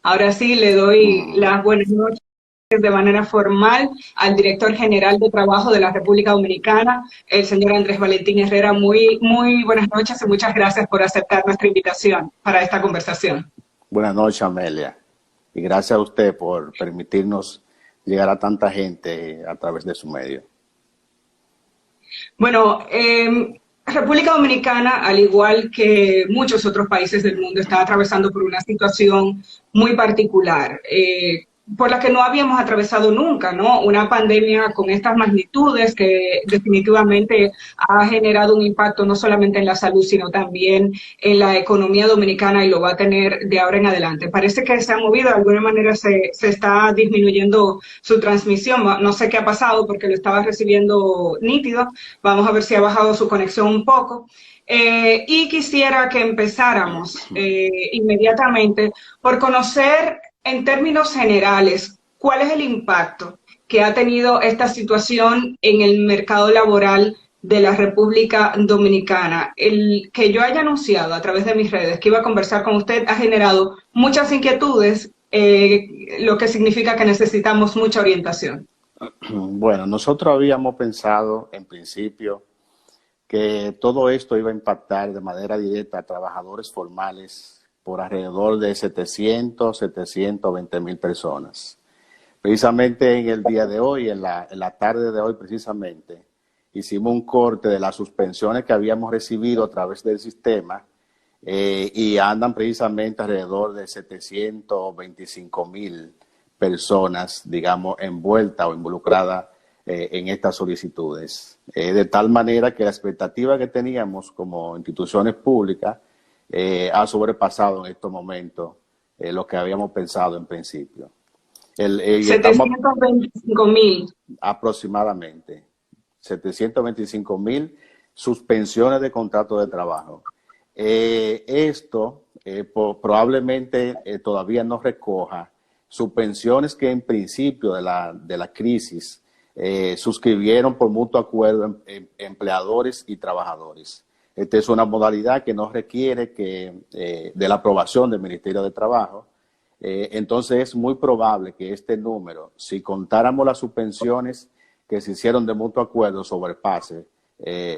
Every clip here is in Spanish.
Ahora sí le doy las buenas noches de manera formal al director general de Trabajo de la República Dominicana, el señor Andrés Valentín Herrera. Muy buenas noches y muchas gracias por aceptar nuestra invitación para esta conversación. Buenas noches, Amelia. Y gracias a usted por permitirnos llegar a tanta gente a través de su medio. Bueno, República Dominicana, al igual que muchos otros países del mundo, está atravesando por una situación muy particular, por la que no habíamos atravesado nunca, ¿no? Una pandemia con estas magnitudes que definitivamente ha generado un impacto no solamente en la salud, sino también en la economía dominicana y lo va a tener de ahora en adelante. Parece que se ha movido, de alguna manera se está disminuyendo su transmisión. No sé qué ha pasado porque lo estaba recibiendo nítido. Vamos a ver si ha bajado su conexión un poco. Y quisiera que empezáramos inmediatamente por conocer en términos generales cuál es el impacto que ha tenido esta situación en el mercado laboral de la República Dominicana. El que yo haya anunciado a través de mis redes que iba a conversar con usted ha generado muchas inquietudes, lo que significa que necesitamos mucha orientación. Bueno, nosotros habíamos pensado en principio que todo esto iba a impactar de manera directa a trabajadores formales por alrededor de 720 mil personas. Precisamente en el día de hoy, en la tarde de hoy precisamente, hicimos un corte de las suspensiones que habíamos recibido a través del sistema y andan precisamente alrededor de 725 mil personas, digamos, envueltas o involucradas en estas solicitudes. De tal manera que la expectativa que teníamos como instituciones públicas ha sobrepasado en estos momentos lo que habíamos pensado en principio. 725 mil. Aproximadamente 725 mil suspensiones de contrato de trabajo. Esto probablemente todavía no recoja suspensiones que en principio de la crisis suscribieron por mutuo acuerdo empleadores y trabajadores. Esta es una modalidad que no requiere de la aprobación del Ministerio de Trabajo. Entonces es muy probable que este número, si contáramos las suspensiones que se hicieron de mutuo acuerdo, sobrepase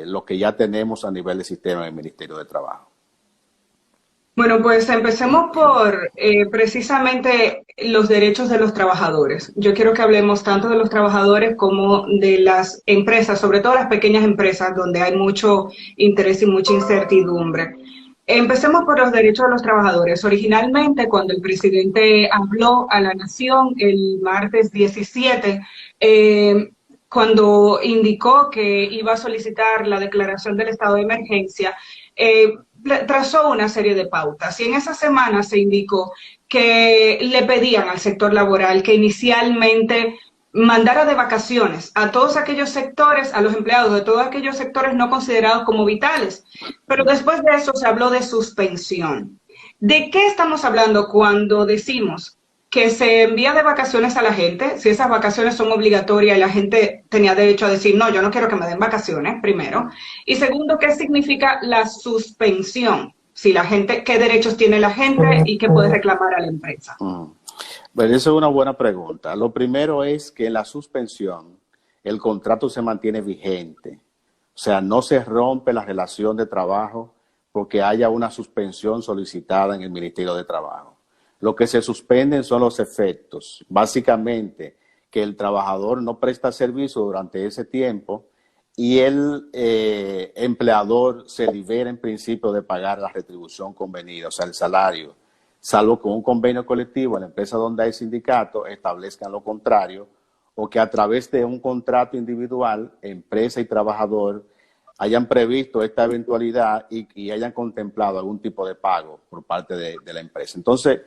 lo que ya tenemos a nivel de sistema del Ministerio de Trabajo. Bueno, pues empecemos por precisamente los derechos de los trabajadores. Yo quiero que hablemos tanto de los trabajadores como de las empresas, sobre todo las pequeñas empresas donde hay mucho interés y mucha incertidumbre. Empecemos por los derechos de los trabajadores. Originalmente, cuando el presidente habló a la nación el martes 17, cuando indicó que iba a solicitar la declaración del estado de emergencia, trazó una serie de pautas y en esa semana se indicó que le pedían al sector laboral que inicialmente mandara de vacaciones a todos aquellos sectores, a los empleados de todos aquellos sectores no considerados como vitales. Pero después de eso se habló de suspensión. ¿De qué estamos hablando cuando decimos que se envía de vacaciones a la gente, si esas vacaciones son obligatorias y la gente tenía derecho a decir, no, yo no quiero que me den vacaciones, primero? Y segundo, ¿qué significa la suspensión? Si la gente, ¿qué derechos tiene la gente y qué puede reclamar a la empresa? Bueno, esa es una buena pregunta. Lo primero es que en la suspensión el contrato se mantiene vigente. O sea, no se rompe la relación de trabajo porque haya una suspensión solicitada en el Ministerio de Trabajo. Lo que se suspenden son los efectos. Básicamente, que el trabajador no presta servicio durante ese tiempo y el empleador se libera en principio de pagar la retribución convenida, o sea, el salario, salvo que un convenio colectivo en la empresa donde hay sindicato establezcan lo contrario o que a través de un contrato individual, empresa y trabajador hayan previsto esta eventualidad y hayan contemplado algún tipo de pago por parte de la empresa. Entonces,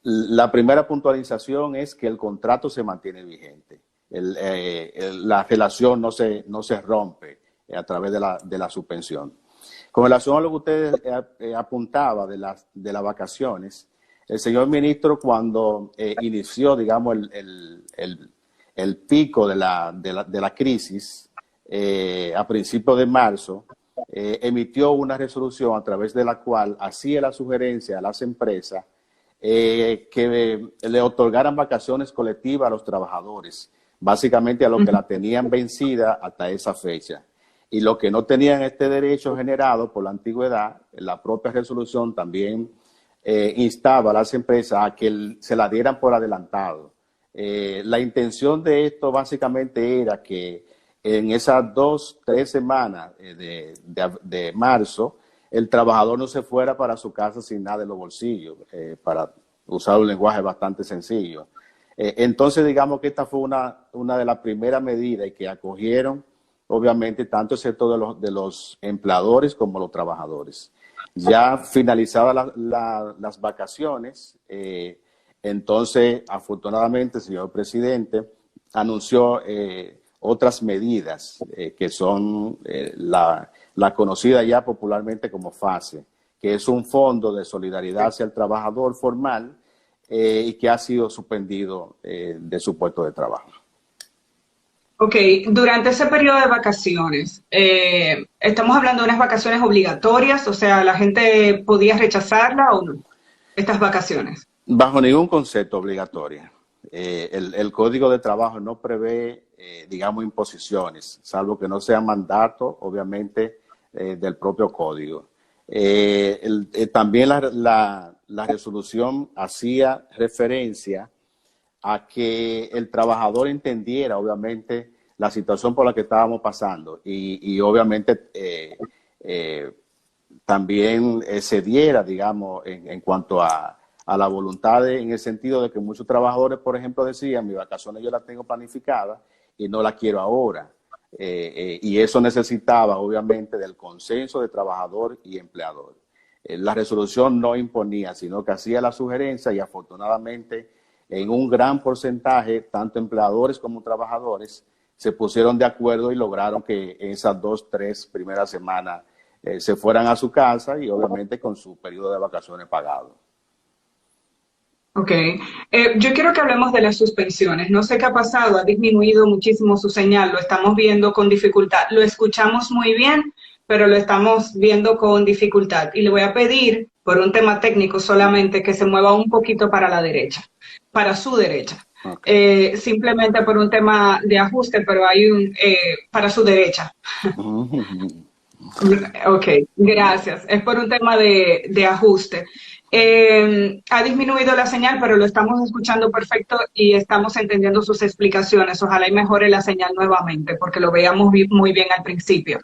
la primera puntualización es que el contrato se mantiene vigente. La relación no se rompe a través de la suspensión. Con relación a lo que usted apuntaba de las vacaciones, el señor ministro cuando inició, digamos, el pico de la crisis a principios de marzo, emitió una resolución a través de la cual hacía la sugerencia a las empresas que le otorgaran vacaciones colectivas a los trabajadores, básicamente a los que la tenían vencida hasta esa fecha. Y los que no tenían este derecho generado por la antigüedad, la propia resolución también instaba a las empresas a que se la dieran por adelantado. La intención de esto básicamente era que en esas 2-3 semanas de marzo, el trabajador no se fuera para su casa sin nada en los bolsillos, para usar un lenguaje bastante sencillo. Entonces, digamos que esta fue una de las primeras medidas y que acogieron, obviamente, tanto el sector de los empleadores como los trabajadores. Ya finalizadas las vacaciones, entonces, afortunadamente, el señor presidente anunció otras medidas que son la conocida ya popularmente como FASE, que es un fondo de solidaridad hacia el trabajador formal y que ha sido suspendido de su puesto de trabajo. Ok, durante ese periodo de vacaciones, ¿estamos hablando de unas vacaciones obligatorias? O sea, ¿la gente podía rechazarla o no? Estas vacaciones. Bajo ningún concepto obligatorio. El Código de Trabajo no prevé, digamos, imposiciones, salvo que no sea mandato, obviamente, del propio Código. También la resolución hacía referencia a que el trabajador entendiera, obviamente, la situación por la que estábamos pasando y obviamente, también se diera, digamos, en cuanto a la voluntad en el sentido de que muchos trabajadores, por ejemplo, decían, mis vacaciones yo las tengo planificadas y no las quiero ahora. Y eso necesitaba, obviamente, del consenso de trabajador y empleador. La resolución no imponía, sino que hacía la sugerencia y afortunadamente en un gran porcentaje, tanto empleadores como trabajadores, se pusieron de acuerdo y lograron que en esas 2-3 primeras semanas se fueran a su casa y obviamente con su periodo de vacaciones pagado. Ok. Yo quiero que hablemos de las suspensiones. No sé qué ha pasado, ha disminuido muchísimo su señal, lo estamos viendo con dificultad. Lo escuchamos muy bien, pero lo estamos viendo con dificultad. Y le voy a pedir, por un tema técnico solamente, que se mueva un poquito para la derecha, para su derecha. Okay. Simplemente por un tema de ajuste, pero hay para su derecha. Ok, gracias. Es por un tema de ajuste. Ha disminuido la señal, pero lo estamos escuchando perfecto y estamos entendiendo sus explicaciones. Ojalá y mejore la señal nuevamente, porque lo veíamos muy bien al principio.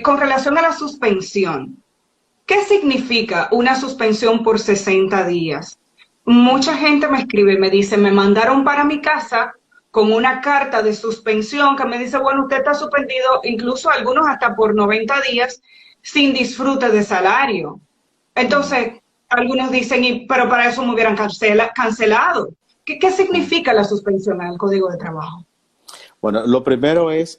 Con relación a la suspensión, ¿qué significa una suspensión por 60 días? Mucha gente me escribe y me dice, me mandaron para mi casa con una carta de suspensión que me dice, bueno, usted está suspendido, incluso algunos hasta por 90 días, sin disfrute de salario. Entonces, algunos dicen, pero para eso me hubieran cancelado. ¿Qué significa la suspensión al Código de Trabajo? Bueno, lo primero es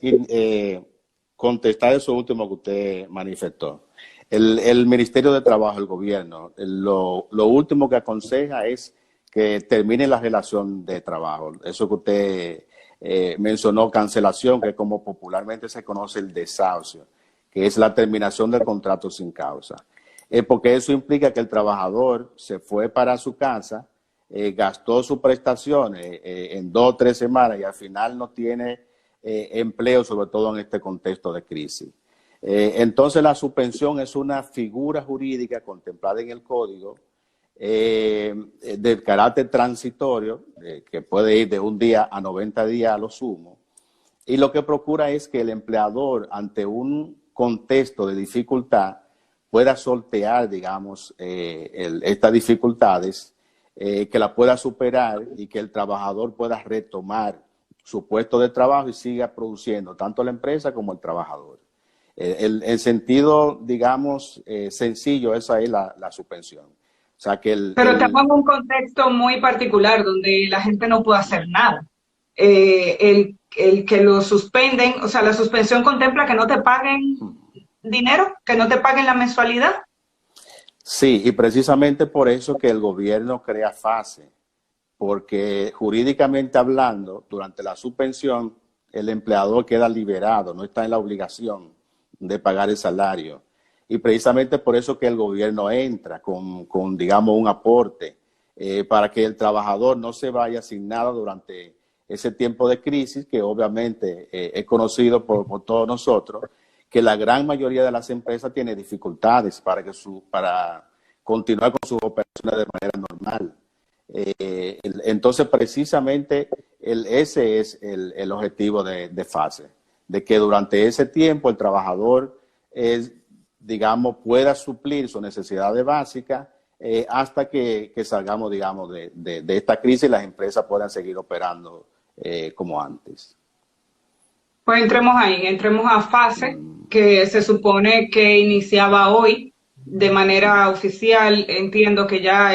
contestar eso último que usted manifestó. El Ministerio de Trabajo, el gobierno, lo último que aconseja es que termine la relación de trabajo. Eso que usted mencionó, cancelación, que como popularmente se conoce el desahucio, que es la terminación del contrato sin causa. Porque eso implica que el trabajador se fue para su casa, gastó sus prestaciones en 2 o 3 semanas y al final no tiene empleo, sobre todo en este contexto de crisis. Entonces la suspensión es una figura jurídica contemplada en el Código de carácter transitorio, que puede ir de 1 día a 90 días a lo sumo, y lo que procura es que el empleador, ante un contexto de dificultad, pueda sortear, digamos, estas dificultades, que la pueda superar y que el trabajador pueda retomar su puesto de trabajo y siga produciendo tanto la empresa como el trabajador. El sentido, digamos, sencillo, esa es la suspensión. O sea que Pero estamos en un contexto muy particular donde la gente no puede hacer nada. El que lo suspenden, o sea, la suspensión contempla que no te paguen dinero, que no te paguen la mensualidad. Sí, y precisamente por eso que el gobierno crea FASE, porque jurídicamente hablando, durante la suspensión, el empleador queda liberado, no está en la obligación de pagar el salario. Y precisamente por eso que el gobierno entra con digamos, un aporte para que el trabajador no se vaya sin nada durante ese tiempo de crisis, que obviamente es conocido por todos nosotros, que la gran mayoría de las empresas tiene dificultades para continuar con sus operaciones de manera normal. Entonces, precisamente, ese es el objetivo de FASE, de que durante ese tiempo el trabajador, digamos, pueda suplir sus necesidades básicas hasta que salgamos, digamos, de esta crisis y las empresas puedan seguir operando como antes. Pues entremos ahí, entremos a FASE, que se supone que iniciaba hoy de manera oficial. Entiendo que ya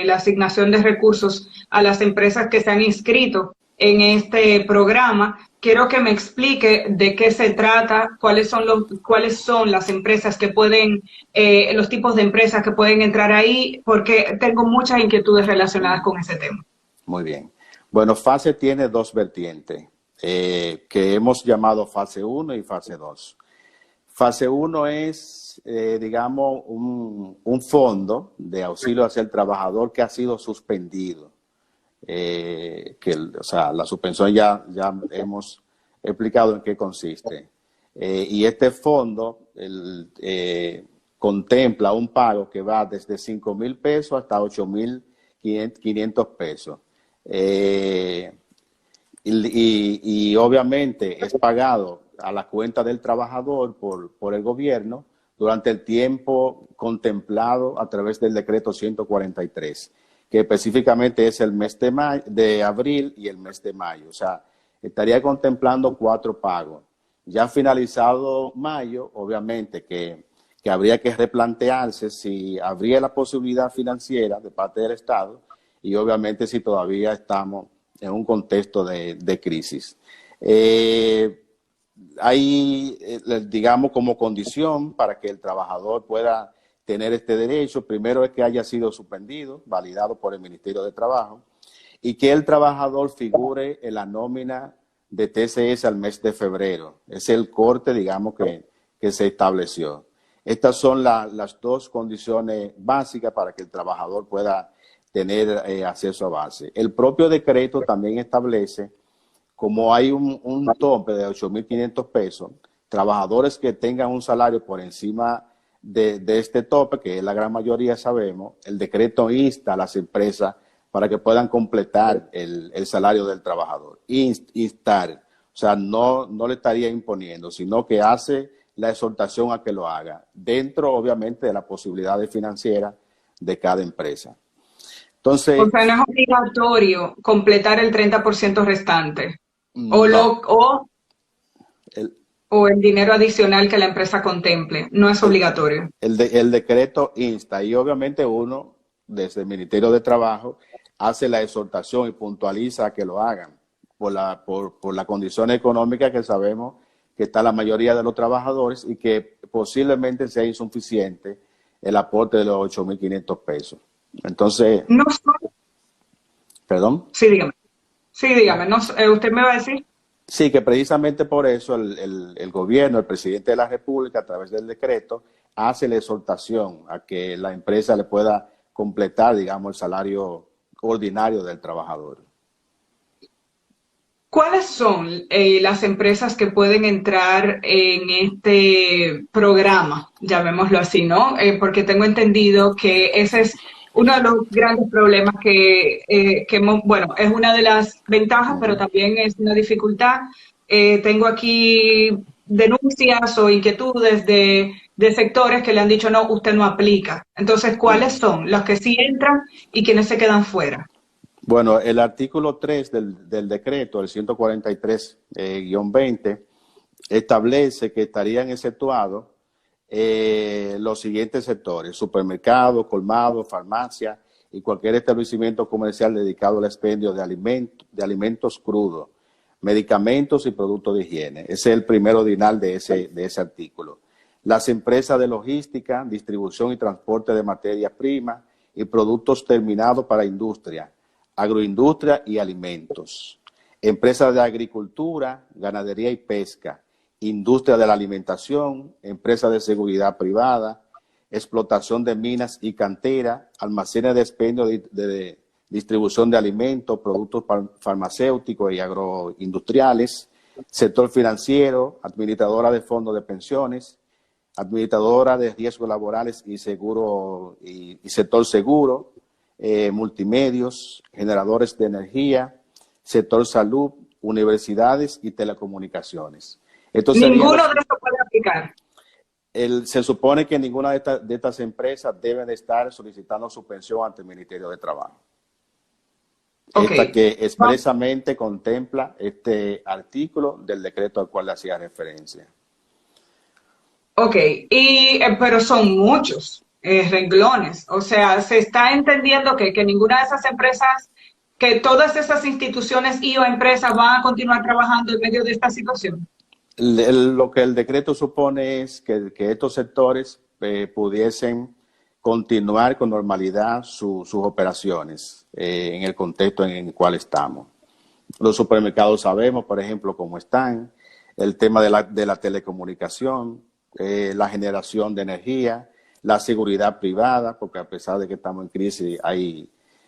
la asignación de recursos a las empresas que se han inscrito en este programa. Quiero que me explique de qué se trata, cuáles son las empresas que pueden, los tipos de empresas que pueden entrar ahí, porque tengo muchas inquietudes relacionadas con ese tema. Muy bien. Bueno, FASE tiene dos vertientes que hemos llamado fase 1 y fase 2. Fase 1 es, digamos, un fondo de auxilio hacia el trabajador que ha sido suspendido. O sea, la suspensión ya hemos explicado en qué consiste. Y este fondo contempla un pago que va desde 5,000 pesos hasta 8,500 pesos. Y obviamente es pagado a la cuenta del trabajador por el gobierno durante el tiempo contemplado a través del decreto 143, que específicamente es el mes de abril y el mes de mayo. O sea, estaría contemplando 4 pagos. Ya finalizado mayo, obviamente que habría que replantearse si habría la posibilidad financiera de parte del Estado y obviamente si todavía estamos en un contexto de crisis. Hay, digamos, como condición para que el trabajador pueda tener este derecho, primero es que haya sido suspendido, validado por el Ministerio de Trabajo, y que el trabajador figure en la nómina de TCS al mes de febrero. Es el corte, digamos, que se estableció. Estas son las dos condiciones básicas para que el trabajador pueda tener acceso a base. El propio decreto también establece, como hay un tope de 8,500 pesos, trabajadores que tengan un salario por encima de este tope, que es la gran mayoría sabemos, el decreto insta a las empresas para que puedan completar el salario del trabajador. Instar, o sea, no le estaría imponiendo, sino que hace la exhortación a que lo haga, dentro obviamente de las posibilidades financieras de cada empresa. Entonces, o sea, no es obligatorio completar el 30% restante, no, o el dinero adicional que la empresa contemple, no es obligatorio. el decreto insta y obviamente uno, desde el Ministerio de Trabajo, hace la exhortación y puntualiza a que lo hagan por la condición económica que sabemos que está la mayoría de los trabajadores y que posiblemente sea insuficiente el aporte de los 8,500 pesos. Entonces, No, ¿perdón? sí, dígame. Sí, dígame. No, ¿usted me va a decir? Sí, que precisamente por eso el gobierno, el presidente de la República, a través del decreto, hace la exhortación a que la empresa le pueda completar, digamos, el salario ordinario del trabajador. ¿Cuáles son las empresas que pueden entrar en este programa, llamémoslo así, ¿no? Porque tengo entendido que ese es uno de los grandes problemas bueno, es una de las ventajas, pero también es una dificultad. Tengo aquí denuncias o inquietudes de sectores que le han dicho, no, usted no aplica. Entonces, ¿cuáles son los que sí entran y quienes se quedan fuera? Bueno, el artículo 3 del decreto, el 143-20, establece que estarían exceptuados los siguientes sectores: supermercados, colmados, farmacia y cualquier establecimiento comercial dedicado al expendio de alimentos crudos, medicamentos y productos de higiene. Ese es el primer ordinal de ese artículo. Las empresas de logística, distribución y transporte de materias primas y productos terminados para industria, agroindustria y alimentos, empresas de agricultura, ganadería y pesca, industria de la alimentación, empresas de seguridad privada, explotación de minas y canteras, almacenes de expendio de distribución de alimentos, productos farmacéuticos y agroindustriales, sector financiero, administradora de fondos de pensiones, administradora de riesgos laborales y seguro y sector seguro, multimedios, generadores de energía, sector salud, universidades y telecomunicaciones. Ninguno de estos puede aplicar. Se supone que ninguna de estas empresas debe de estar solicitando suspensión ante el Ministerio de Trabajo. Okay. Esta que expresamente contempla este artículo del decreto al cual le hacía referencia. Ok, pero son muchos renglones. O sea, se está entendiendo que ninguna de esas empresas, que todas esas instituciones y o empresas van a continuar trabajando en medio de esta situación. Lo que el decreto supone es que estos sectores pudiesen continuar con normalidad sus operaciones en el contexto en el cual estamos. Los supermercados sabemos, por ejemplo, cómo están, el tema de la telecomunicación, la generación de energía, la seguridad privada, porque a pesar de que estamos en crisis,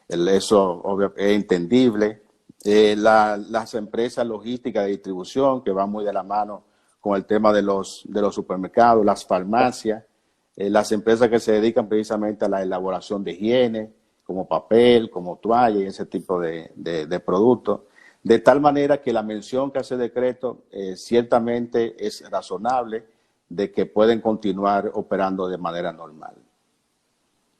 eso es entendible. Las empresas logísticas de distribución que van muy de la mano con el tema de los supermercados, las farmacias, las empresas que se dedican precisamente a la elaboración de higiene, como papel, como toalla y ese tipo de productos, de tal manera que la mención que hace el decreto ciertamente es razonable de que pueden continuar operando de manera normal.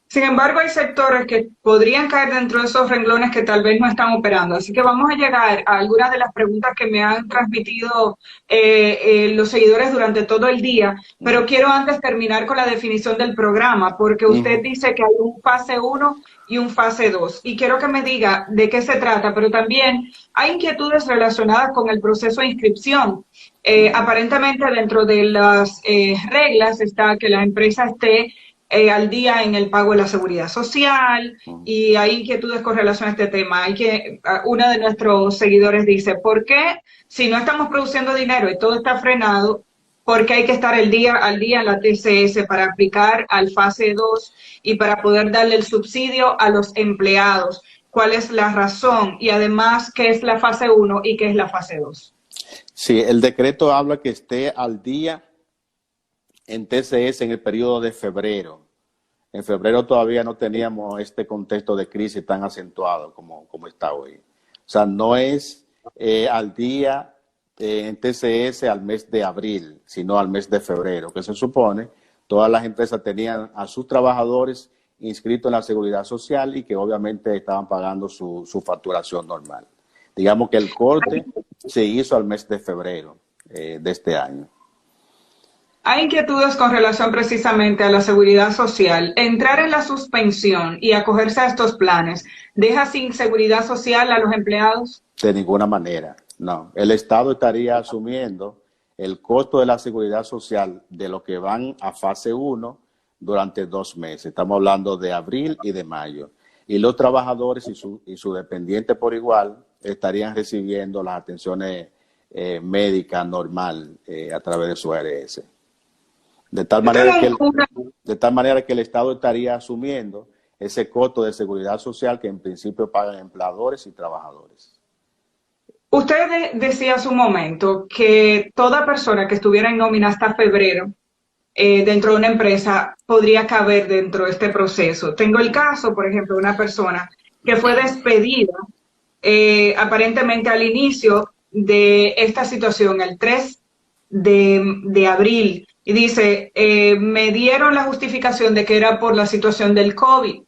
Sin embargo, hay sectores que podrían caer dentro de esos renglones que tal vez no están operando. Así que vamos a llegar a algunas de las preguntas que me han transmitido los seguidores durante todo el día, pero quiero antes terminar con la definición del programa, porque usted dice que hay un fase 1 y un fase 2, y quiero que me diga de qué se trata, pero también hay inquietudes relacionadas con el proceso de inscripción. Aparentemente dentro de las reglas está que la empresa esté al día en el pago de la seguridad social, y hay inquietudes con relación a este tema. Uno de nuestros seguidores dice, ¿por qué si no estamos produciendo dinero y todo está frenado, por qué hay que estar al día en la TCS para aplicar al fase 2 y para poder darle el subsidio a los empleados? ¿Cuál es la razón? Y además, ¿qué es la fase 1 y qué es la fase 2? Sí, el decreto habla que esté al día en TCS en el periodo de febrero. En febrero todavía no teníamos este contexto de crisis tan acentuado como está hoy. O sea, no es al día en TCS al mes de abril, sino al mes de febrero, que se supone todas las empresas tenían a sus trabajadores inscritos en la Seguridad Social y que obviamente estaban pagando su facturación normal. Digamos que el corte se hizo al mes de febrero de este año. Hay inquietudes con relación precisamente a la seguridad social. Entrar en la suspensión y acogerse a estos planes, ¿deja sin seguridad social a los empleados? De ninguna manera, no. El Estado estaría asumiendo el costo de la seguridad social de lo que van a fase 1 durante 2 meses. Estamos hablando de abril y de mayo. Y los trabajadores y su dependiente por igual estarían recibiendo las atenciones médicas normal a través de su ARS. De tal manera que el Estado estaría asumiendo ese costo de seguridad social que en principio pagan empleadores y trabajadores. Usted decía hace un momento que toda persona que estuviera en nómina hasta febrero dentro de una empresa podría caber dentro de este proceso. Tengo el caso, por ejemplo, de una persona que fue despedida aparentemente al inicio de esta situación, el 3 de abril, y dice, me dieron la justificación de que era por la situación del COVID.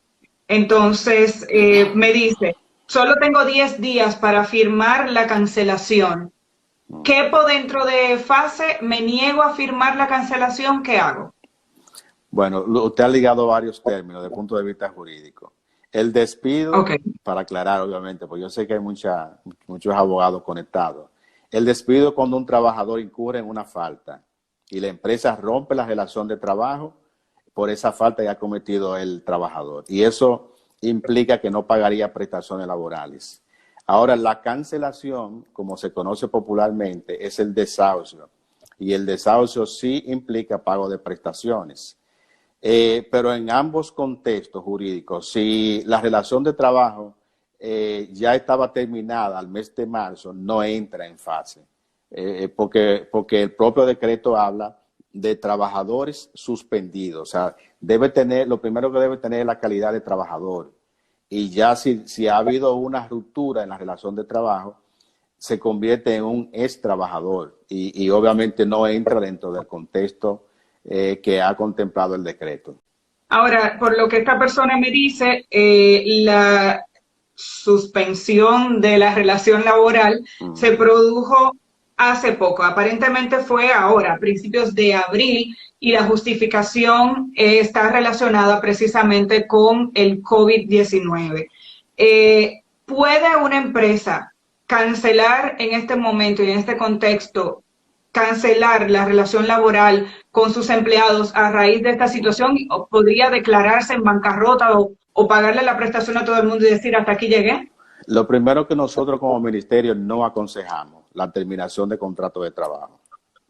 Entonces, me dice, solo tengo 10 días para firmar la cancelación. ¿Quepo dentro de fase? ¿Me niego a firmar la cancelación? ¿Qué hago? Bueno, usted ha ligado varios términos desde el punto de vista jurídico. El despido, para aclarar obviamente, porque yo sé que hay muchos abogados conectados. El despido cuando un trabajador incurre en una falta y la empresa rompe la relación de trabajo por esa falta que ha cometido el trabajador. Y eso implica que no pagaría prestaciones laborales. Ahora, la cancelación, como se conoce popularmente, es el desahucio. Y el desahucio sí implica pago de prestaciones. Pero en ambos contextos jurídicos, si la relación de trabajo ya estaba terminada al mes de marzo, no entra en fase, porque el propio decreto habla de trabajadores suspendidos. O sea, lo primero que debe tener es la calidad de trabajador. Y ya si ha habido una ruptura en la relación de trabajo, se convierte en un ex trabajador y obviamente no entra dentro del contexto que ha contemplado el decreto. Ahora, por lo que esta persona me dice, la suspensión de la relación laboral se produjo hace poco, aparentemente fue ahora, a principios de abril, y la justificación está relacionada precisamente con el COVID-19. ¿Puede una empresa cancelar en este momento y en este contexto, cancelar la relación laboral con sus empleados a raíz de esta situación, o podría declararse en bancarrota o pagarle la prestación a todo el mundo y decir hasta aquí llegué? Lo primero que nosotros como ministerio no aconsejamos la terminación de contrato de trabajo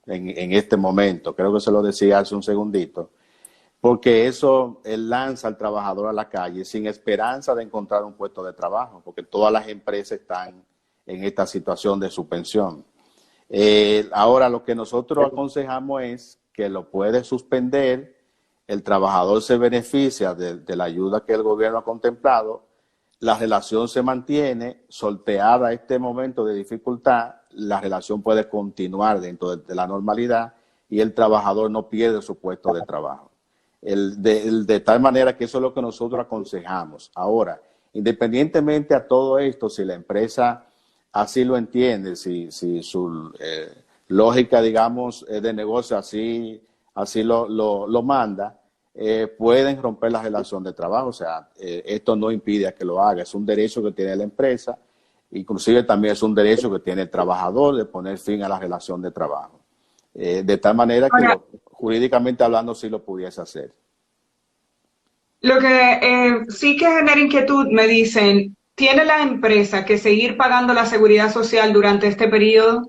en este momento. Creo que se lo decía hace un segundito, porque eso lanza al trabajador a la calle sin esperanza de encontrar un puesto de trabajo, porque todas las empresas están en esta situación de suspensión. Ahora, lo que nosotros aconsejamos es que lo puede suspender, el trabajador se beneficia de la ayuda que el gobierno ha contemplado, la relación se mantiene, sorteada este momento de dificultad, la relación puede continuar dentro de la normalidad y el trabajador no pierde su puesto de trabajo. De tal manera que eso es lo que nosotros aconsejamos. Ahora, independientemente a todo esto, si la empresa así lo entiende, si su lógica, digamos, de negocio así lo manda, pueden romper la relación de trabajo. O sea, esto no impide a que lo haga, es un derecho que tiene la empresa, inclusive también es un derecho que tiene el trabajador de poner fin a la relación de trabajo. De tal manera que jurídicamente hablando sí lo pudiese hacer. Lo que sí que genera inquietud, me dicen, ¿tiene la empresa que seguir pagando la seguridad social durante este periodo?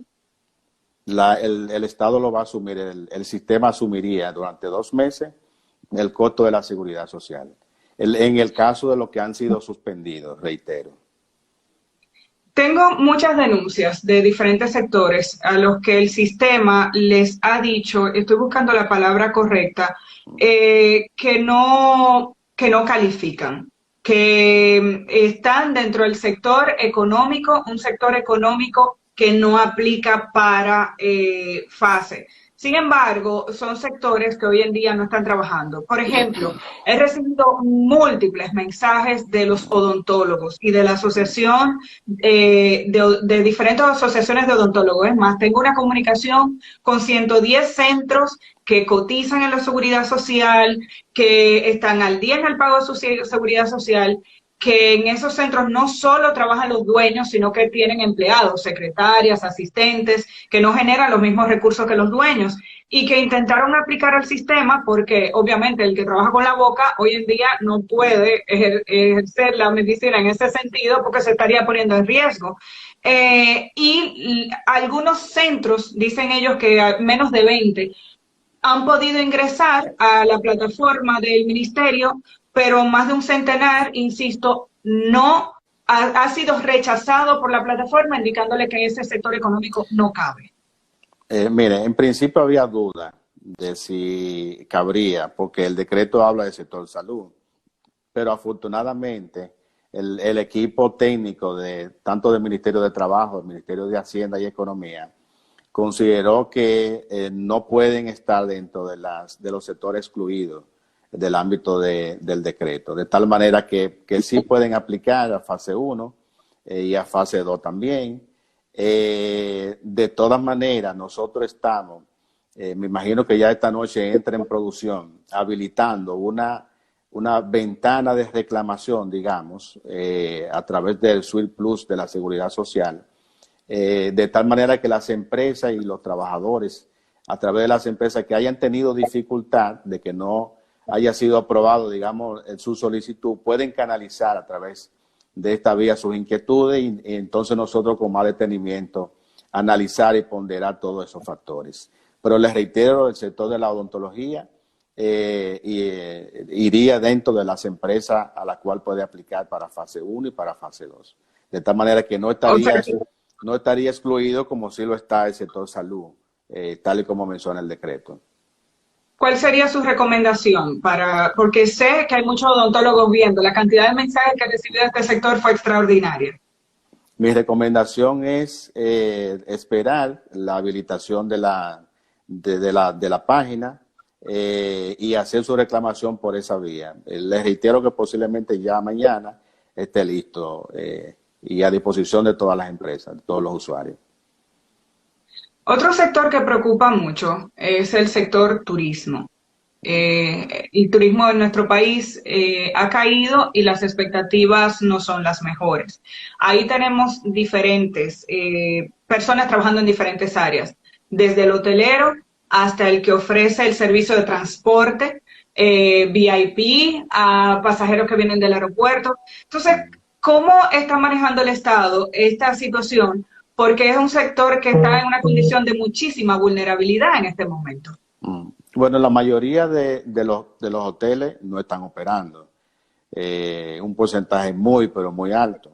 El Estado lo va a asumir, el sistema asumiría durante 2 meses el costo de la seguridad social. En el caso de los que han sido suspendidos, reitero. Tengo muchas denuncias de diferentes sectores a los que el sistema les ha dicho, estoy buscando la palabra correcta, que no califican, que están dentro del sector económico, un sector económico que no aplica para FASE. Sin embargo, son sectores que hoy en día no están trabajando. Por ejemplo, he recibido múltiples mensajes de los odontólogos y de la asociación, de diferentes asociaciones de odontólogos. Es más, tengo una comunicación con 110 centros que cotizan en la seguridad social, que están al día en el pago de su seguridad social, que en esos centros no solo trabajan los dueños, sino que tienen empleados, secretarias, asistentes, que no generan los mismos recursos que los dueños, y que intentaron aplicar al sistema porque obviamente el que trabaja con la boca hoy en día no puede ejercer la medicina en ese sentido porque se estaría poniendo en riesgo. Y algunos centros, dicen ellos que menos de 20, han podido ingresar a la plataforma del ministerio, pero más de un centenar, insisto, no ha sido rechazado por la plataforma, indicándole que ese sector económico no cabe. Mire, en principio había duda de si cabría, porque el decreto habla del sector salud, pero afortunadamente el equipo técnico tanto del Ministerio de Trabajo, del Ministerio de Hacienda y Economía, consideró que no pueden estar dentro de los sectores excluidos del ámbito del decreto, de tal manera que sí pueden aplicar a fase 1 y a fase 2 también. De todas maneras, nosotros estamos, me imagino que ya esta noche entra en producción, habilitando una ventana de reclamación, digamos, a través del Suite Plus de la Seguridad Social, de tal manera que las empresas y los trabajadores, a través de las empresas que hayan tenido dificultad de que no haya sido aprobado, digamos, su solicitud, pueden canalizar a través de esta vía sus inquietudes y entonces nosotros con más detenimiento analizar y ponderar todos esos factores. Pero les reitero, el sector de la odontología iría dentro de las empresas a la cual puede aplicar para fase 1 y para fase 2. De tal manera que no O sea, estaría excluido como si lo está el sector salud, tal y como menciona el decreto. ¿cuál sería su recomendación porque sé que hay muchos odontólogos viendo, la cantidad de mensajes que he recibido de este sector fue extraordinaria? Mi recomendación es esperar la habilitación de la página y hacer su reclamación por esa vía. Les reitero que posiblemente ya mañana esté listo y a disposición de todas las empresas, de todos los usuarios. Otro sector que preocupa mucho es el sector turismo. El turismo en nuestro país ha caído y las expectativas no son las mejores. Ahí tenemos diferentes personas trabajando en diferentes áreas, desde el hotelero hasta el que ofrece el servicio de transporte, VIP, a pasajeros que vienen del aeropuerto. Entonces, ¿cómo está manejando el Estado esta situación? Porque es un sector que está en una condición de muchísima vulnerabilidad en este momento. Bueno, la mayoría de los hoteles no están operando. Un porcentaje muy, pero muy alto.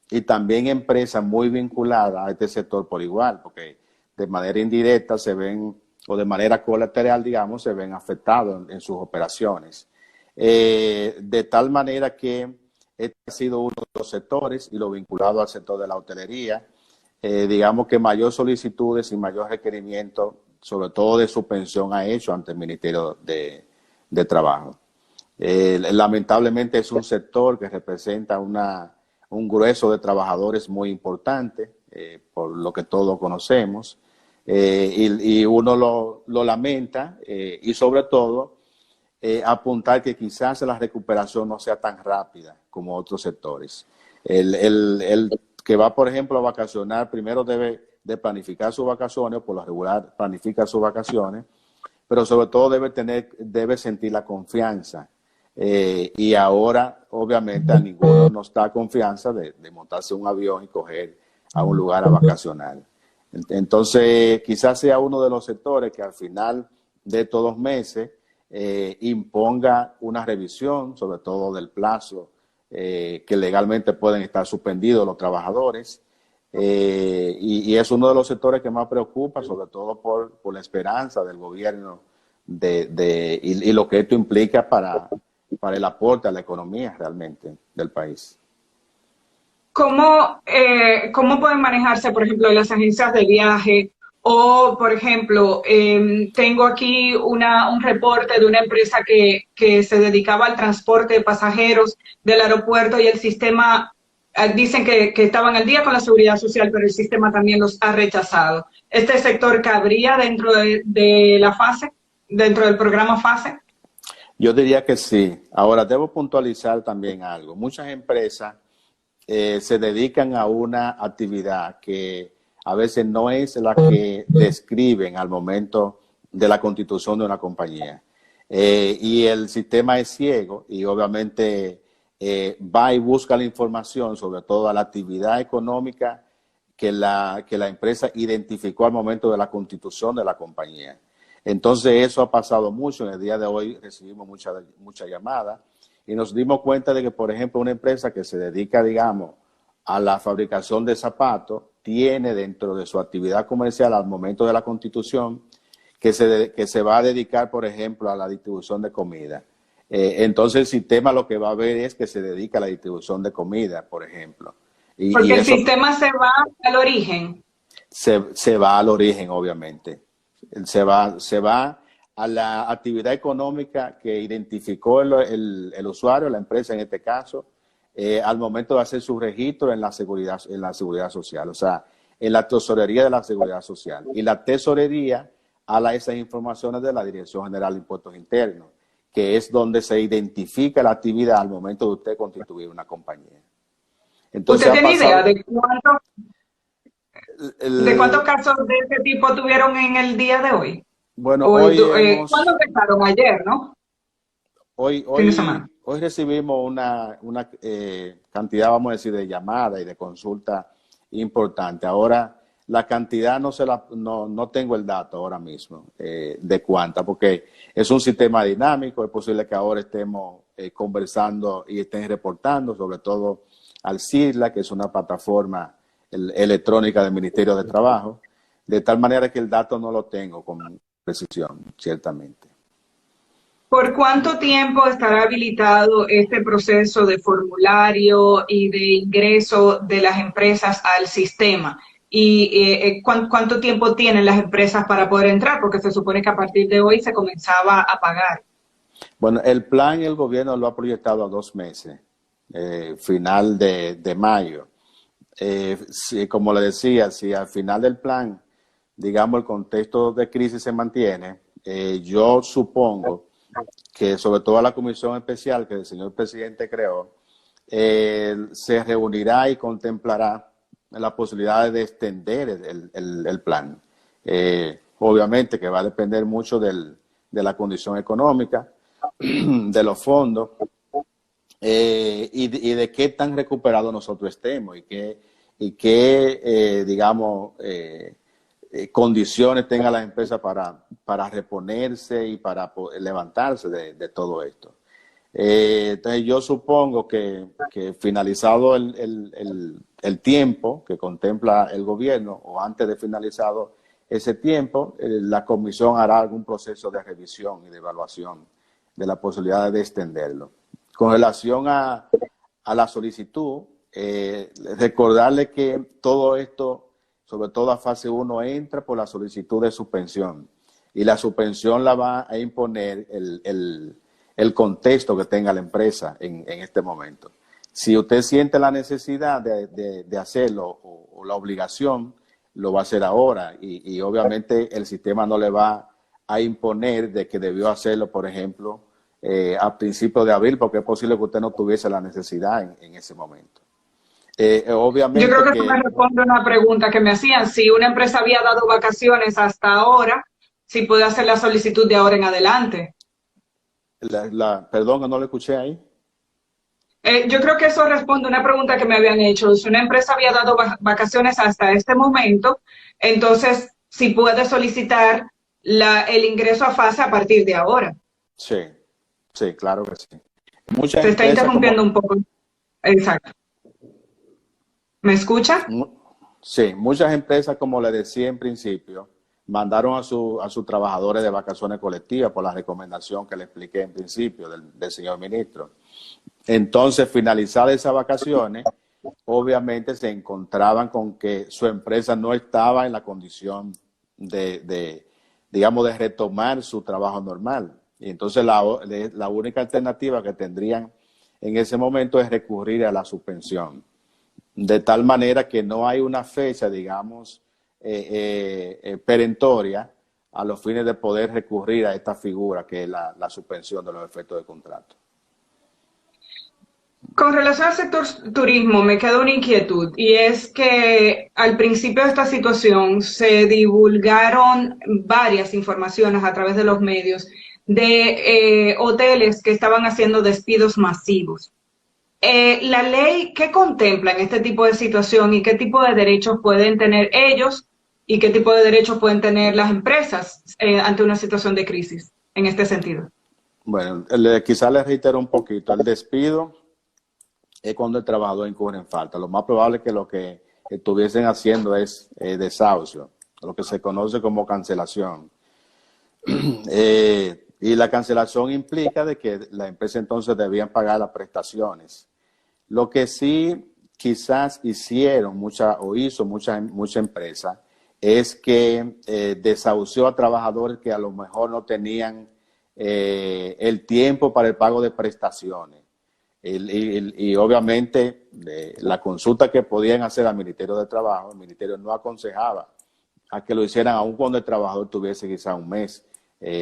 Y también empresas muy vinculadas a este sector por igual, porque de manera indirecta se ven, o de manera colateral, digamos, se ven afectados en sus operaciones. De tal manera que este ha sido uno de los sectores, y lo vinculado al sector de la hotelería, digamos que mayor solicitudes y mayor requerimiento, sobre todo de suspensión, ha hecho ante el Ministerio de Trabajo. Lamentablemente es un sector que representa un grueso de trabajadores muy importante, por lo que todos conocemos, y uno lo lamenta, y sobre todo apuntar que quizás la recuperación no sea tan rápida como otros sectores. El que va, por ejemplo, a vacacionar, primero debe de planificar sus vacaciones, por lo regular planifica sus vacaciones, pero sobre todo debe sentir la confianza. Y ahora, obviamente, a ninguno nos da confianza de montarse un avión y coger a un lugar a vacacionar. Entonces, quizás sea uno de los sectores que al final de estos 2 meses imponga una revisión, sobre todo del plazo que legalmente pueden estar suspendidos los trabajadores. Y es uno de los sectores que más preocupa, sobre todo por la esperanza del gobierno y lo que esto implica para el aporte a la economía realmente del país. ¿Cómo pueden manejarse, por ejemplo, las agencias de viaje? O, por ejemplo, tengo aquí un reporte de una empresa que se dedicaba al transporte de pasajeros del aeropuerto y el sistema, dicen que estaban al día con la seguridad social, pero el sistema también los ha rechazado. ¿Este sector cabría dentro de la fase, dentro del programa fase? Yo diría que sí. Ahora, debo puntualizar también algo. Muchas empresas se dedican a una actividad que a veces no es la que describen al momento de la constitución de una compañía. Y el sistema es ciego y obviamente va y busca la información sobre toda la actividad económica que la empresa identificó al momento de la constitución de la compañía. Entonces eso ha pasado mucho. En el día de hoy recibimos muchas llamadas y nos dimos cuenta de que, por ejemplo, una empresa que se dedica, digamos, a la fabricación de zapatos, tiene dentro de su actividad comercial al momento de la constitución que se va a dedicar, por ejemplo, a la distribución de comida. Entonces el sistema lo que va a ver es que se dedica a la distribución de comida, por ejemplo. Porque el sistema se va al origen. Se va al origen, obviamente. Se va a la actividad económica que identificó el usuario, la empresa en este caso, al momento de hacer su registro en la seguridad social, o sea, en la tesorería de la seguridad social. Y la tesorería ala esas informaciones de la Dirección General de Impuestos Internos, que es donde se identifica la actividad al momento de usted constituir una compañía. Entonces, ¿usted tiene idea de cuántos casos de este tipo tuvieron en el día de hoy? Bueno, ¿Cuándo empezaron? Ayer, ¿no? Hoy recibimos una cantidad, vamos a decir, de llamadas y de consultas importante. Ahora, la cantidad no tengo el dato ahora mismo de cuánta, porque es un sistema dinámico. Es posible que ahora estemos conversando y estén reportando, sobre todo al CIRLA, que es una plataforma electrónica del Ministerio de Trabajo, de tal manera que el dato no lo tengo con precisión, ciertamente. ¿Por cuánto tiempo estará habilitado este proceso de formulario y de ingreso de las empresas al sistema? ¿Y cuánto tiempo tienen las empresas para poder entrar? Porque se supone que a partir de hoy se comenzaba a pagar. Bueno, el plan el gobierno lo ha proyectado a 2 meses, final de mayo. Como le decía, si al final del plan, digamos, el contexto de crisis se mantiene, yo supongo que sobre todo la comisión especial que el señor presidente creó, se reunirá y contemplará la posibilidad de extender el plan. Obviamente que va a depender mucho de la condición económica, de los fondos, y de qué tan recuperados nosotros estemos y qué digamos, condiciones tenga las empresas para reponerse y para levantarse de todo esto. Entonces yo supongo que finalizado el tiempo que contempla el gobierno, o antes de finalizado ese tiempo, la comisión hará algún proceso de revisión y de evaluación de la posibilidad de extenderlo. Con relación a la solicitud, recordarle que todo esto, sobre todo a fase 1, entra por la solicitud de suspensión, y la suspensión la va a imponer el contexto que tenga la empresa en este momento. Si usted siente la necesidad de hacerlo o la obligación, lo va a hacer ahora, y obviamente el sistema no le va a imponer de que debió hacerlo, por ejemplo, a principios de abril, porque es posible que usted no tuviese la necesidad en ese momento. Obviamente yo creo que eso me responde una pregunta que me hacían. Si una empresa había dado vacaciones hasta ahora, si puede hacer la solicitud de ahora en adelante. Perdón, no lo escuché ahí. Yo creo que eso responde a una pregunta que me habían hecho. Si una empresa había dado vacaciones hasta este momento, entonces si puede solicitar el ingreso a fase a partir de ahora. Sí, sí, claro que sí. Se está interrumpiendo un poco. Exacto. ¿Me escucha? Sí, muchas empresas, como le decía en principio, mandaron a sus trabajadores de vacaciones colectivas por la recomendación que le expliqué en principio del señor ministro. Entonces, finalizadas esas vacaciones, obviamente se encontraban con que su empresa no estaba en la condición digamos, de retomar su trabajo normal. Y entonces la única alternativa que tendrían en ese momento es recurrir a la suspensión. De tal manera que no hay una fecha, digamos, perentoria a los fines de poder recurrir a esta figura que es la suspensión de los efectos del contrato. Con relación al sector turismo, me queda una inquietud, y es que al principio de esta situación se divulgaron varias informaciones a través de los medios de hoteles que estaban haciendo despidos masivos. La ley, ¿qué contempla en este tipo de situación y qué tipo de derechos pueden tener ellos y qué tipo de derechos pueden tener las empresas ante una situación de crisis en este sentido? Bueno, quizás les reitero un poquito. El despido es cuando el trabajador incurre en falta. Lo más probable es que lo que estuviesen haciendo es desahucio, lo que se conoce como cancelación. Y la cancelación implica de que la empresa entonces debían pagar las prestaciones. Lo que sí quizás hicieron hizo mucha empresa es que desahució a trabajadores que a lo mejor no tenían el tiempo para el pago de prestaciones. Y obviamente la consulta que podían hacer al Ministerio de Trabajo, el Ministerio no aconsejaba a que lo hicieran aun cuando el trabajador tuviese quizá 1 mes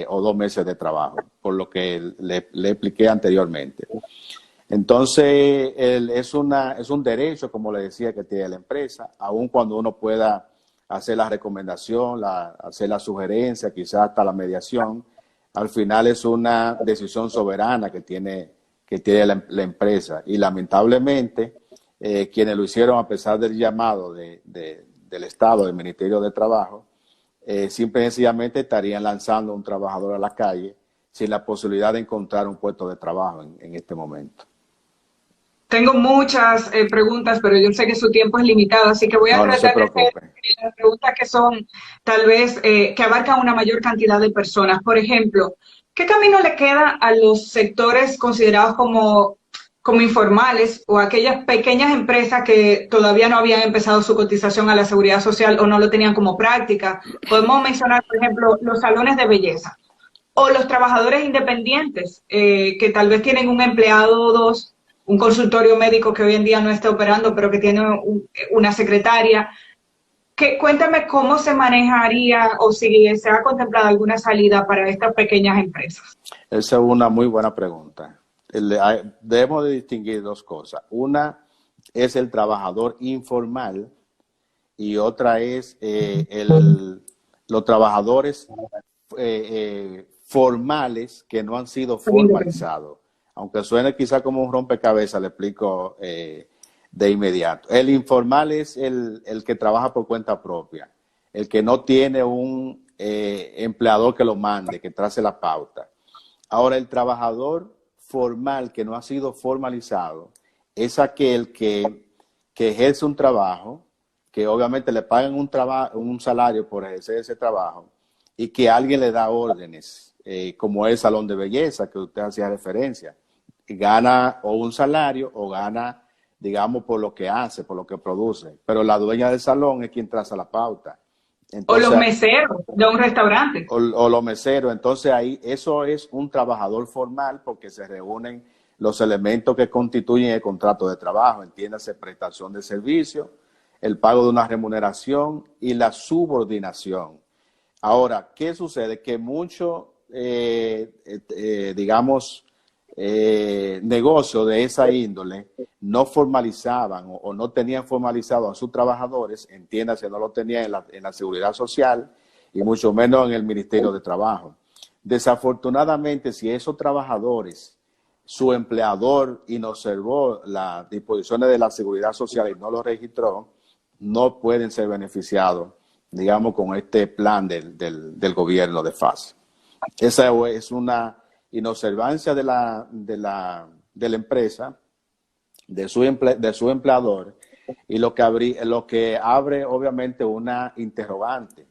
o 2 meses de trabajo, por lo que le expliqué anteriormente. Entonces, es un derecho, como le decía, que tiene la empresa, aun cuando uno pueda hacer la recomendación, hacer la sugerencia, quizás hasta la mediación. Al final es una decisión soberana que tiene la empresa, y lamentablemente quienes lo hicieron a pesar del llamado de del Estado, del Ministerio de Trabajo, simple y sencillamente estarían lanzando a un trabajador a la calle sin la posibilidad de encontrar un puesto de trabajo en este momento. Tengo muchas preguntas, pero yo sé que su tiempo es limitado, así que voy a No se tratar de hacer preocupe. las preguntas que son tal vez que abarcan una mayor cantidad de personas. Por ejemplo, ¿qué camino le queda a los sectores considerados como informales o aquellas pequeñas empresas que todavía no habían empezado su cotización a la seguridad social o no lo tenían como práctica? Podemos mencionar, por ejemplo, los salones de belleza o los trabajadores independientes que tal vez tienen un empleado o dos, un consultorio médico que hoy en día no está operando, pero que tiene una secretaria. Cuéntame cómo se manejaría o si se ha contemplado alguna salida para estas pequeñas empresas. Esa es una muy buena pregunta. Debemos de distinguir dos cosas. Una es el trabajador informal y otra es los trabajadores formales que no han sido formalizados. Aunque suene quizá como un rompecabezas, le explico de inmediato. El informal es el que trabaja por cuenta propia, el que no tiene un empleador que lo mande, que trace la pauta. Ahora, el trabajador formal que no ha sido formalizado es aquel que ejerce un trabajo, que obviamente le pagan un salario por ejercer ese trabajo y que alguien le da órdenes, como el salón de belleza que usted hacía referencia. Gana o un salario o gana, digamos, por lo que hace, por lo que produce. Pero la dueña del salón es quien traza la pauta. Entonces, o los meseros de un restaurante. O los meseros. Entonces ahí eso es un trabajador formal porque se reúnen los elementos que constituyen el contrato de trabajo. Entiéndase, prestación de servicio, el pago de una remuneración y la subordinación. Ahora, ¿qué sucede? Que muchos, digamos, negocios de esa índole no formalizaban o no tenían formalizado a sus trabajadores, entiéndase, no lo tenían en la Seguridad Social y mucho menos en el Ministerio de Trabajo. Desafortunadamente, si esos trabajadores, su empleador inobservó las disposiciones de la Seguridad Social y no lo registró, no pueden ser beneficiados, digamos, con este plan del gobierno de FAS. Esa es una inobservancia de la empresa, de su empleador, y lo que abre obviamente una interrogante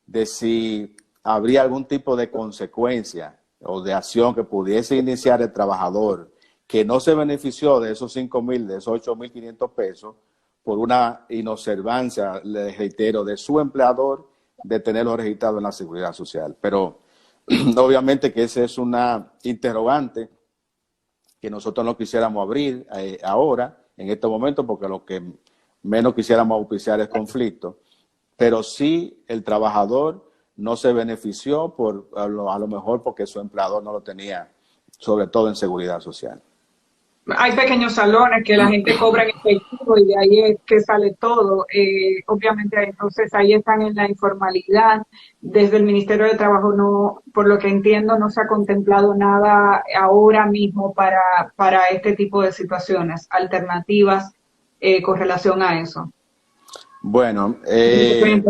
de si habría algún tipo de consecuencia o de acción que pudiese iniciar el trabajador que no se benefició de esos 5,000, de esos 8,500 pesos por una inobservancia, le reitero, de su empleador de tenerlo registrado en la Seguridad Social. Pero obviamente que esa es una interrogante que nosotros no quisiéramos abrir ahora, en este momento, porque lo que menos quisiéramos auspiciar es conflicto, pero sí el trabajador no se benefició a lo mejor porque su empleador no lo tenía, sobre todo en seguridad social. Hay pequeños salones que la gente cobra en efectivo y de ahí es que sale todo. Obviamente, entonces ahí están en la informalidad. Desde el Ministerio de Trabajo, no, por lo que entiendo, no se ha contemplado nada ahora mismo para este tipo de situaciones, alternativas con relación a eso. Bueno, el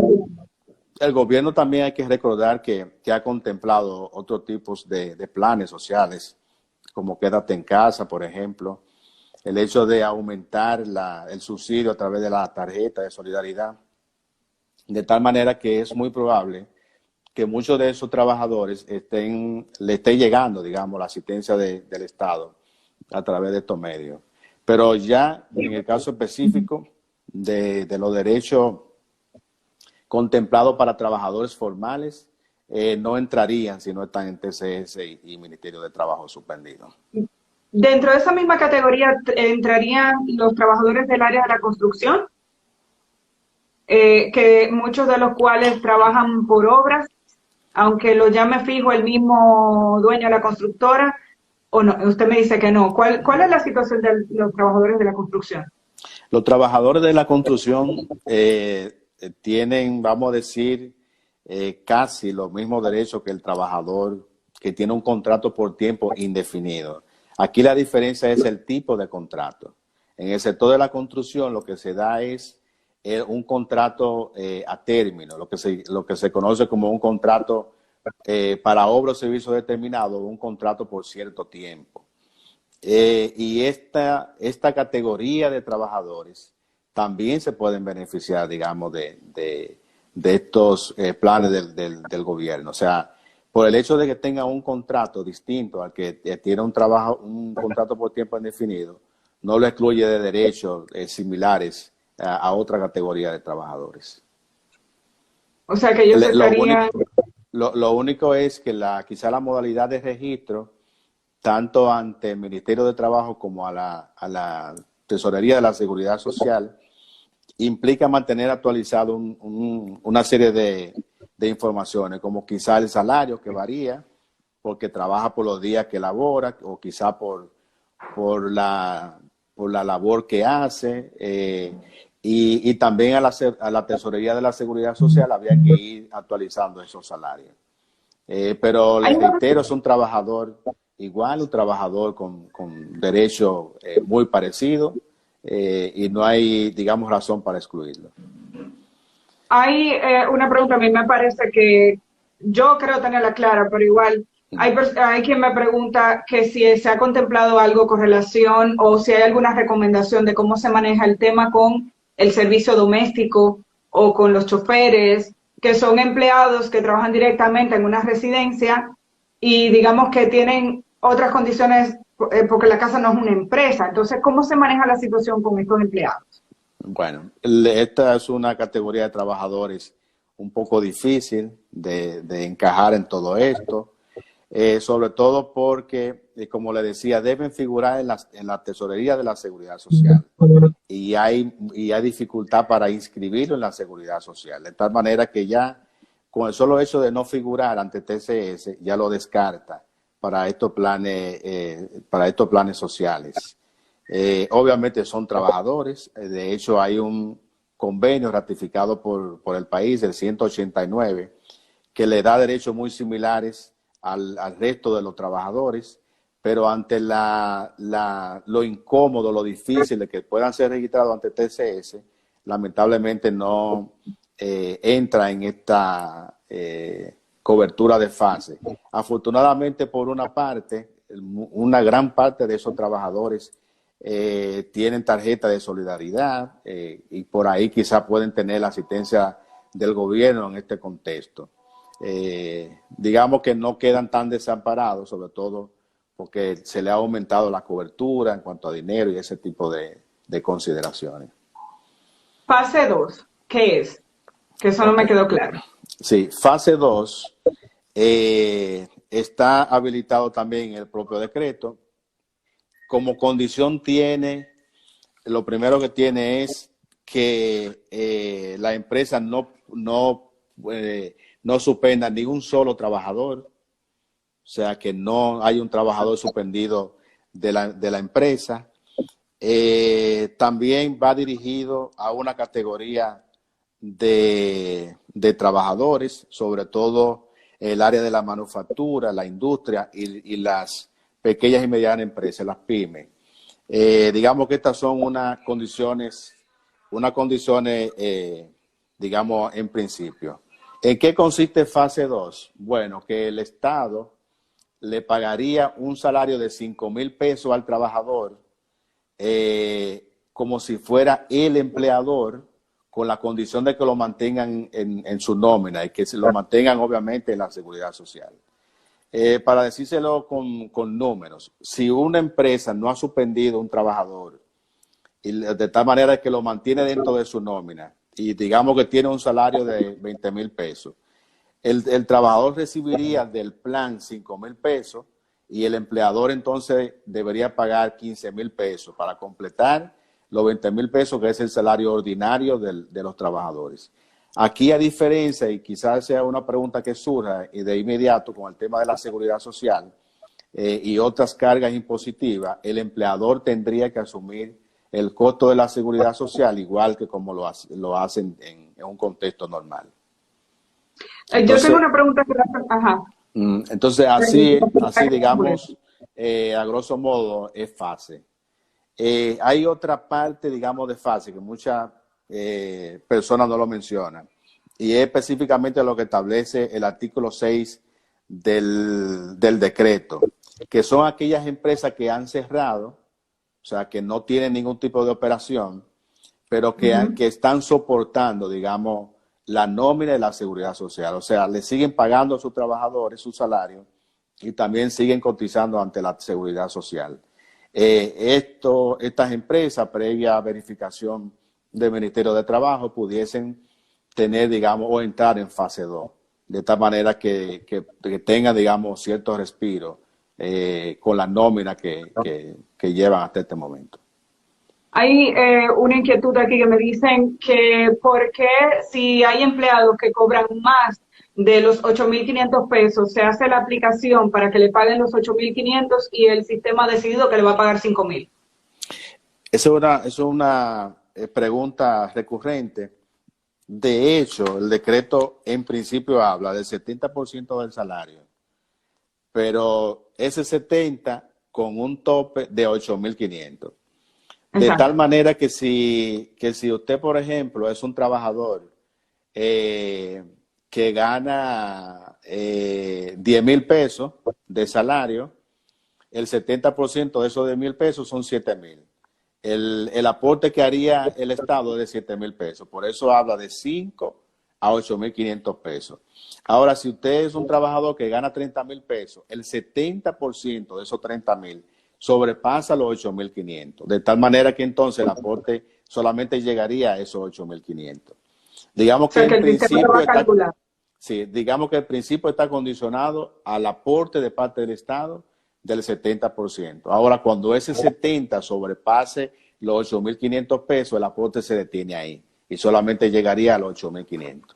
gobierno también hay que recordar que ha contemplado otros tipos de planes sociales, como Quédate en Casa, por ejemplo, el hecho de aumentar el subsidio a través de la tarjeta de solidaridad, de tal manera que es muy probable que muchos de esos trabajadores le esté llegando, digamos, la asistencia del Estado a través de estos medios. Pero ya en el caso específico de los derechos contemplados para trabajadores formales, no entrarían si no están en TCS y Ministerio de Trabajo suspendido. Dentro de esa misma categoría entrarían los trabajadores del área de la construcción, que muchos de los cuales trabajan por obras, aunque lo llame fijo el mismo dueño de la constructora, o no, usted me dice que no. ¿Cuál es la situación de los trabajadores de la construcción? Los trabajadores de la construcción tienen, vamos a decir, casi los mismos derechos que el trabajador que tiene un contrato por tiempo indefinido. Aquí la diferencia es el tipo de contrato. En el sector de la construcción lo que se da es un contrato a término, lo que se conoce como un contrato para obra o servicio determinado, un contrato por cierto tiempo. Y esta categoría de trabajadores también se pueden beneficiar, digamos, de estos planes del gobierno. O sea, por el hecho de que tengan un contrato distinto al que tiene un contrato por tiempo indefinido, no lo excluye de derechos similares a otra categoría de trabajadores. O sea que ellos estarían... Lo único es que quizá la modalidad de registro, tanto ante el Ministerio de Trabajo como a la Tesorería de la Seguridad Social, implica mantener actualizado una serie de informaciones, como quizá el salario que varía, porque trabaja por los días que labora, o quizá por la labor que hace, y también a la Tesorería de la Seguridad Social había que ir actualizando esos salarios. Pero les reitero, es un trabajador igual, un trabajador con derecho muy parecido, y no hay, digamos, razón para excluirlo. Hay una pregunta, a mí me parece que yo creo tenerla clara, pero igual hay quien me pregunta que si se ha contemplado algo con relación o si hay alguna recomendación de cómo se maneja el tema con el servicio doméstico o con los choferes, que son empleados que trabajan directamente en una residencia y digamos que tienen otras condiciones porque la casa no es una empresa. Entonces, ¿cómo se maneja la situación con estos empleados? Bueno, esta es una categoría de trabajadores un poco difícil de encajar en todo esto, sobre todo porque, como le decía, deben figurar en la Tesorería de la Seguridad Social y hay dificultad para inscribirlo en la Seguridad Social, de tal manera que ya con el solo hecho de no figurar ante TCS ya lo descarta para estos planes sociales. Obviamente son trabajadores, de hecho hay un convenio ratificado por el país, el 189, que le da derechos muy similares al resto de los trabajadores, pero ante lo incómodo, lo difícil de que puedan ser registrados ante TCS, lamentablemente no entra en esta cobertura de fase. Afortunadamente, por una parte, una gran parte de esos trabajadores tienen tarjeta de solidaridad y por ahí quizá pueden tener la asistencia del gobierno en este contexto. Digamos que no quedan tan desamparados, sobre todo porque se le ha aumentado la cobertura en cuanto a dinero y ese tipo de consideraciones. Fase 2, ¿qué es? Que eso no me quedó claro. Sí, fase 2 está habilitado también en el propio decreto. Como condición lo primero que tiene es que la empresa no suspenda ni un solo trabajador, o sea, que no hay un trabajador suspendido de la empresa. También va dirigido a una categoría de trabajadores, sobre todo el área de la manufactura, la industria y las pequeñas y medianas empresas, las pymes. Digamos que estas son unas condiciones, digamos, en principio. ¿En qué consiste fase 2? Bueno, que el Estado le pagaría un salario de 5,000 pesos al trabajador como si fuera el empleador, con la condición de que lo mantengan en su nómina y que se lo mantengan obviamente en la seguridad social. Para decírselo con números, si una empresa no ha suspendido un trabajador y de tal manera que lo mantiene dentro de su nómina y digamos que tiene un salario de 20,000 pesos, el trabajador recibiría del plan 5,000 pesos y el empleador entonces debería pagar 15,000 pesos para completar los 20,000 pesos, que es el salario ordinario de los trabajadores. Aquí, a diferencia, y quizás sea una pregunta que surja y de inmediato con el tema de la seguridad social y otras cargas impositivas, el empleador tendría que asumir el costo de la seguridad social igual que como lo hacen en un contexto normal. Yo tengo una pregunta. Ajá. Entonces, así digamos, a grosso modo, es fase. Hay otra parte, digamos, de fase que muchas personas no lo mencionan. Y es específicamente lo que establece el artículo 6 del decreto, que son aquellas empresas que han cerrado, o sea, que no tienen ningún tipo de operación, pero que están soportando, digamos, la nómina y la seguridad social. O sea, le siguen pagando a sus trabajadores su salario y también siguen cotizando ante la seguridad social. Estas empresas, previa verificación del Ministerio de Trabajo, pudiesen tener, digamos, o entrar en fase 2, de tal manera que tengan, digamos, cierto respiro con la nómina que llevan hasta este momento. Hay una inquietud aquí que me dicen que por qué si hay empleados que cobran más de los 8.500 pesos, se hace la aplicación para que le paguen los 8.500 y el sistema ha decidido que le va a pagar 5.000. Esa es una pregunta recurrente. De hecho, el decreto en principio habla del 70% del salario, pero ese 70% con un tope de 8.500. De tal manera que si usted, por ejemplo, es un trabajador que gana 10.000 pesos de salario, el 70% de esos 10.000 pesos son 7.000. El aporte que haría el Estado es de 7.000 pesos. Por eso habla de 5 a 8.500 pesos. Ahora, si usted es un trabajador que gana 30.000 pesos, el 70% de esos 30.000 sobrepasa los 8.500. De tal manera que entonces el aporte solamente llegaría a esos 8.500. Digamos que el principio está, sí, digamos que el principio está condicionado al aporte de parte del Estado del 70%. Ahora, cuando ese 70% sobrepase los 8.500 pesos, el aporte se detiene ahí y solamente llegaría a los 8.500.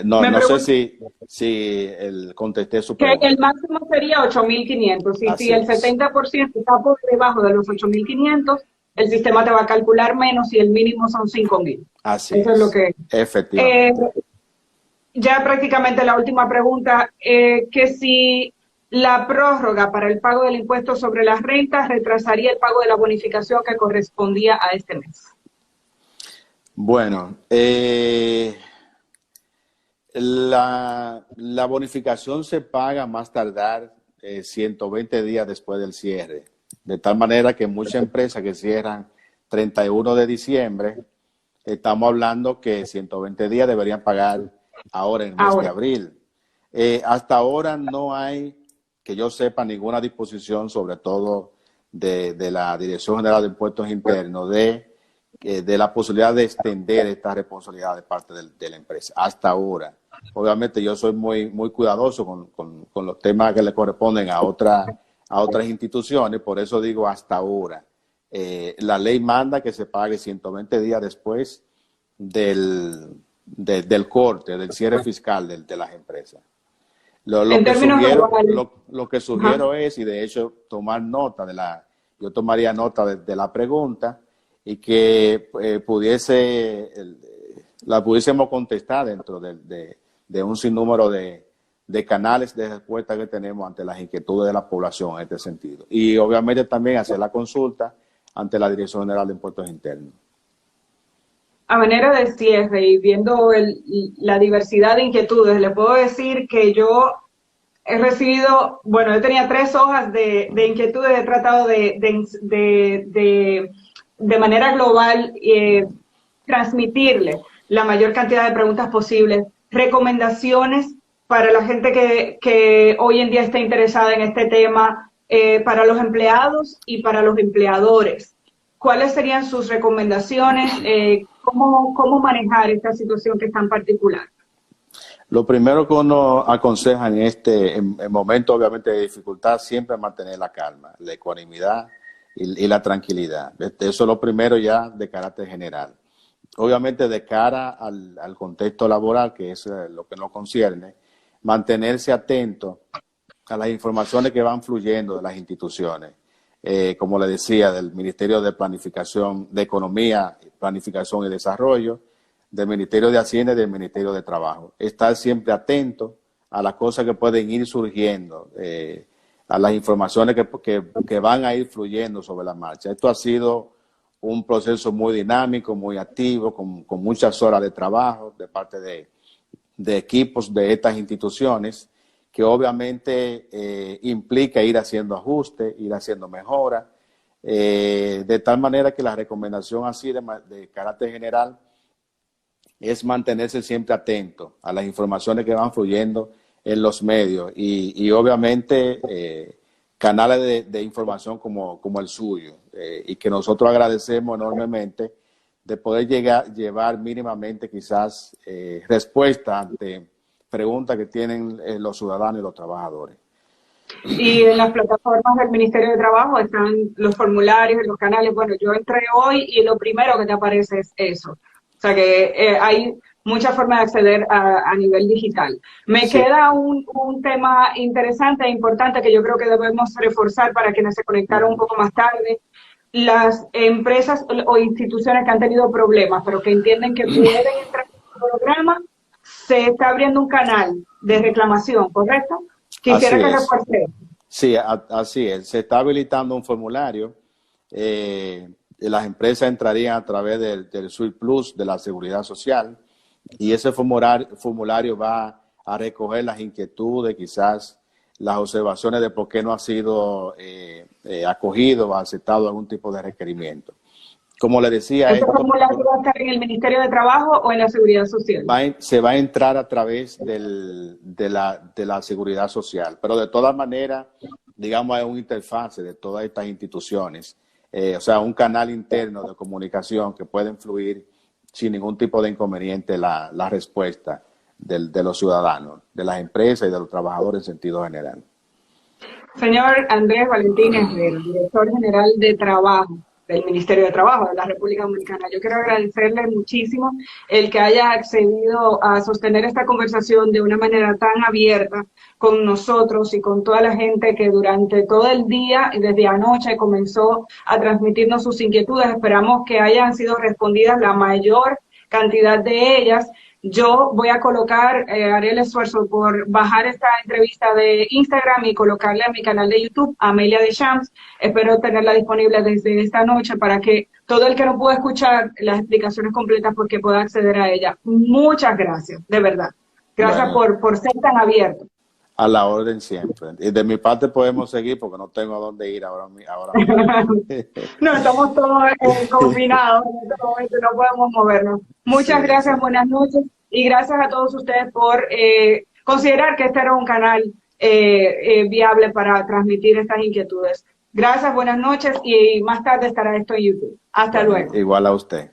No sé si contesté su pregunta. Que el máximo sería 8.500. Y si el 70% está por debajo de los 8.500, el sistema te va a calcular menos y el mínimo son 5.000. Así Eso es lo que... Efectivamente. Ya prácticamente la última pregunta, que si la prórroga para el pago del impuesto sobre las rentas retrasaría el pago de la bonificación que correspondía a este mes. Bueno, la bonificación se paga más tardar 120 días después del cierre, de tal manera que muchas empresas que cierran 31 de diciembre, estamos hablando que 120 días deberían pagar ahora en el mes de abril. Hasta ahora no hay, que yo sepa, ninguna disposición, sobre todo de la Dirección General de Impuestos Internos, de la posibilidad de extender esta responsabilidad de parte de la empresa. Hasta ahora. Obviamente yo soy muy cuidadoso con los temas que le corresponden a otras instituciones, por eso digo hasta ahora. La ley manda que se pague 120 días después del corte, del cierre fiscal de las empresas. Lo que sugiero es, y de hecho tomar nota yo tomaría nota de la pregunta y que la pudiésemos contestar dentro de un sinnúmero de canales de respuesta que tenemos ante las inquietudes de la población en este sentido. Y obviamente también hacer la consulta ante la Dirección General de Impuestos Internos. A manera de cierre y viendo la diversidad de inquietudes, le puedo decir que yo he recibido, bueno, yo tenía 3 hojas de inquietudes, he tratado de manera global transmitirle la mayor cantidad de preguntas posibles, recomendaciones para la gente que hoy en día está interesada en este tema, para los empleados y para los empleadores. ¿Cuáles serían sus recomendaciones? ¿Cómo manejar esta situación que es tan particular? Lo primero que uno aconseja en momentos obviamente de dificultad, siempre es mantener la calma, la ecuanimidad y la tranquilidad. Eso es lo primero ya de carácter general. Obviamente de cara al contexto laboral, que es lo que nos concierne, mantenerse atento a las informaciones que van fluyendo de las instituciones. Como le decía, del Ministerio de Planificación, de Economía, Planificación y Desarrollo, del Ministerio de Hacienda y del Ministerio de Trabajo. Estar siempre atento a las cosas que pueden ir surgiendo, a las informaciones que van a ir fluyendo sobre la marcha. Esto ha sido un proceso muy dinámico, muy activo, con muchas horas de trabajo de parte de equipos de estas instituciones, que obviamente implica ir haciendo ajustes, ir haciendo mejoras, de tal manera que la recomendación así de carácter general es mantenerse siempre atento a las informaciones que van fluyendo en los medios y obviamente canales de información como el suyo, y que nosotros agradecemos enormemente de poder llevar mínimamente quizás respuestas ante preguntas que tienen los ciudadanos y los trabajadores. Y en las plataformas del Ministerio de Trabajo están los formularios, los canales. Bueno, yo entré hoy y lo primero que te aparece es eso. O sea que hay muchas formas de acceder a nivel digital. Me Sí. queda un tema interesante e importante que yo creo que debemos reforzar para quienes se conectaron un poco más tarde. Las empresas o instituciones que han tenido problemas, pero que entienden que pueden entrar en el programa, se está abriendo un canal de reclamación, ¿correcto? Quisiera Así que es. refuerce. Sí, así es. Se está habilitando un formulario. Las empresas entrarían a través del Suite Plus de la Seguridad Social, y ese formulario va a recoger las inquietudes, quizás las observaciones de por qué no ha sido acogido o aceptado algún tipo de requerimiento. Como le decía, ¿Este esto formulario va a estar en el Ministerio de Trabajo o en la Seguridad Social? se va a entrar a través de la seguridad social, pero de todas maneras, digamos, hay una interfase de todas estas instituciones, o sea, un canal interno de comunicación que pueden fluir sin ningún tipo de inconveniente la respuesta de los ciudadanos, de las empresas y de los trabajadores en sentido general. Señor Andrés Valentín Herrera, director general de Trabajo del Ministerio de Trabajo de la República Dominicana. Yo quiero agradecerle muchísimo el que haya accedido a sostener esta conversación de una manera tan abierta con nosotros y con toda la gente que durante todo el día y desde anoche comenzó a transmitirnos sus inquietudes. Esperamos que hayan sido respondidas la mayor cantidad de ellas. Yo voy a colocar, haré el esfuerzo por bajar esta entrevista de Instagram y colocarla en mi canal de YouTube, Amelia Deschamps. Espero tenerla disponible desde esta noche para que todo el que no pudo escuchar las explicaciones completas porque pueda acceder a ella. Muchas gracias, de verdad. Gracias Bueno, por ser tan abierto. a la orden siempre. Y de mi parte podemos seguir porque no tengo a dónde ir ahora mismo. No, estamos todos confinados en este momento, no podemos movernos. Muchas Sí, sí. gracias, buenas noches y gracias a todos ustedes por considerar que este era un canal viable para transmitir estas inquietudes. Gracias, buenas noches y más tarde estará esto en YouTube. Hasta Bueno, luego. igual a usted.